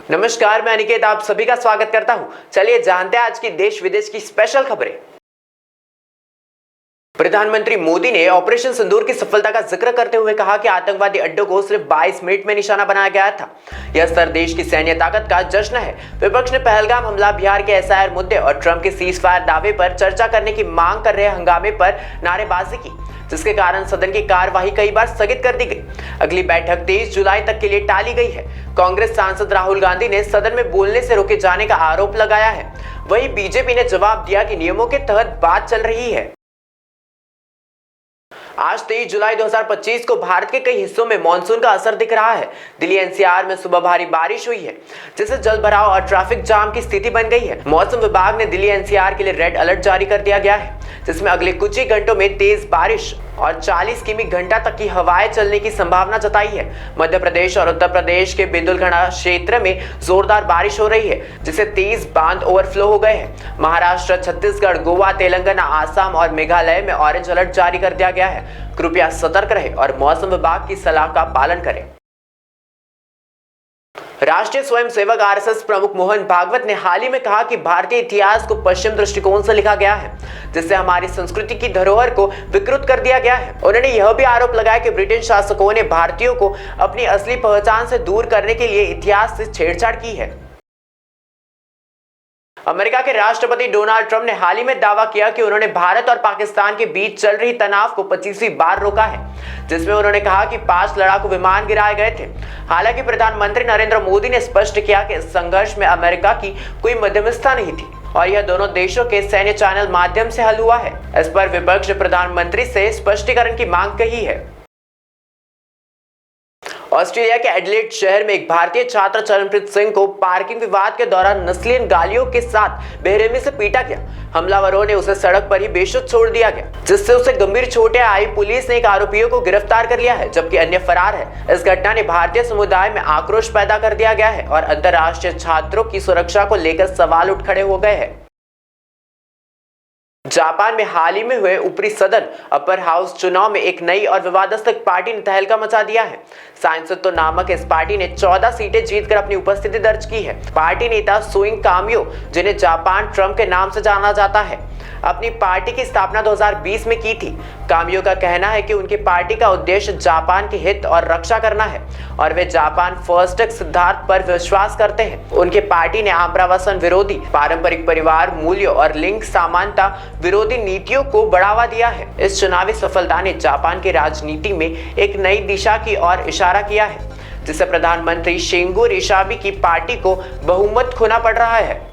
नमस्कार, मैं अनिकेत आप सभी का स्वागत करता हूं। चलिए जानते हैं आज की देश विदेश की स्पेशल खबरें। प्रधानमंत्री मोदी ने ऑपरेशन सिंदूर की सफलता का जिक्र करते हुए कहा कि आतंकवादी अड्डों को सिर्फ 22 मिनट में निशाना बनाया गया था। यह स्तर देश की सैन्य ताकत का जश्न है। विपक्ष ने पहलगाम हमला, बिहार के एसआईआर मुद्दे और ट्रंप के सीज फायर दावे पर चर्चा करने की मांग कर रहे हंगामे पर नारेबाजी की, जिसके कारण सदन की कार्यवाही कई बार स्थगित कर दी गई। अगली बैठक 23 जुलाई तक के लिए टाली गई है। कांग्रेस सांसद राहुल गांधी ने सदन में बोलने से रोके जाने का आरोप लगाया है। वहीं बीजेपी ने जवाब दिया कि नियमों के तहत बात चल रही है। आज 23 जुलाई 2025 को भारत के कई हिस्सों में मानसून का असर दिख रहा है। दिल्ली एनसीआर में सुबह भारी बारिश हुई है, जिससे जल भराव और ट्रैफिक जाम की स्थिति बन गई है। मौसम विभाग ने दिल्ली एनसीआर के लिए रेड अलर्ट जारी कर दिया गया है, जिसमें अगले कुछ ही घंटों में तेज बारिश और 40 किमी घंटा तक की हवाएं चलने की संभावना जताई है। मध्य प्रदेश और उत्तर प्रदेश के बिंदुलखंड क्षेत्र में जोरदार बारिश हो रही है, जिससे 23 बांध ओवरफ्लो हो गए हैं। महाराष्ट्र, छत्तीसगढ़, गोवा, तेलंगाना, आसाम और मेघालय में ऑरेंज अलर्ट जारी कर दिया गया है। कृपया सतर्क रहें और मौसम विभाग की सलाह का पालन करें। राष्ट्रीय स्वयंसेवक आरएसएस प्रमुख मोहन भागवत ने हाल ही में कहा कि भारतीय इतिहास को पश्चिम दृष्टिकोण से लिखा गया है, जिससे हमारी संस्कृति की धरोहर को विकृत कर दिया गया है। उन्होंने यह भी आरोप लगाया कि ब्रिटेन शासकों ने भारतीयों को अपनी असली पहचान से दूर करने के लिए इतिहास से छेड़छाड़ की है। अमेरिका के राष्ट्रपति डोनाल्ड ट्रंप ने हाल ही में दावा किया कि उन्होंने भारत और पाकिस्तान के बीच चल रही तनाव को 25वीं बार रोका है, जिसमें उन्होंने कहा कि 5 लड़ाकू विमान गिराए गए थे। हालांकि प्रधानमंत्री नरेंद्र मोदी ने स्पष्ट किया कि इस संघर्ष में अमेरिका की कोई मध्यस्थता नहीं थी और यह दोनों देशों के सैन्य चैनल माध्यम से हल हुआ है। इस पर विपक्ष ने प्रधानमंत्री से स्पष्टीकरण की मांग की है। ऑस्ट्रेलिया के एडिलेड शहर में एक भारतीय छात्र चरणप्रीत सिंह को पार्किंग विवाद के दौरान नस्लीय गालियों के साथ बेरहमी से पीटा गया। हमलावरों ने उसे सड़क पर ही बेशुद्ध छोड़ दिया गया, जिससे उसे गंभीर चोटें आई। पुलिस ने एक आरोपियों को गिरफ्तार कर लिया है, जबकि अन्य फरार है। इस घटना ने भारतीय समुदाय में आक्रोश पैदा कर दिया गया है और अंतर्राष्ट्रीय छात्रों की सुरक्षा को लेकर सवाल उठ खड़े हो गए हैं। जापान में हाल ही में हुए ऊपरी सदन अपर हाउस चुनाव में एक नई और विवादास्पद पार्टी ने तहलका मचा दिया है। सांसद नामक इस पार्टी ने 14 सीटें जीतकर अपनी उपस्थिति दर्ज की है। पार्टी नेता सुइंग कामियो, जिन्हें जापान ट्रंप के नाम से जाना जाता है, अपनी पार्टी की स्थापना 2020 में की थी। कामियो का कहना है कि उनकी पार्टी का उद्देश्य जापान के हित और रक्षा करना है और वे जापान फर्स्ट सिद्धांत पर विश्वास करते हैं। उनकी पार्टी ने आप्रवासन विरोधी, पारंपरिक परिवार मूल्यों और लिंग समानता विरोधी नीतियों को बढ़ावा दिया है। इस चुनावी सफलता ने जापान की राजनीति में एक नई दिशा की ओर इशारा किया है, जिससे प्रधानमंत्री शिंजो आबे की पार्टी को बहुमत खोना पड़ रहा है।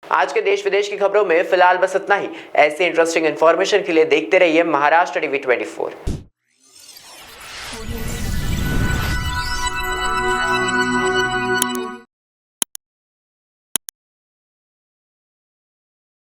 आज के देश विदेश की खबरों में फिलहाल बस इतना ही। ऐसे इंटरेस्टिंग इंफॉर्मेशन के लिए देखते रहिए महाराष्ट्र टीवी 24।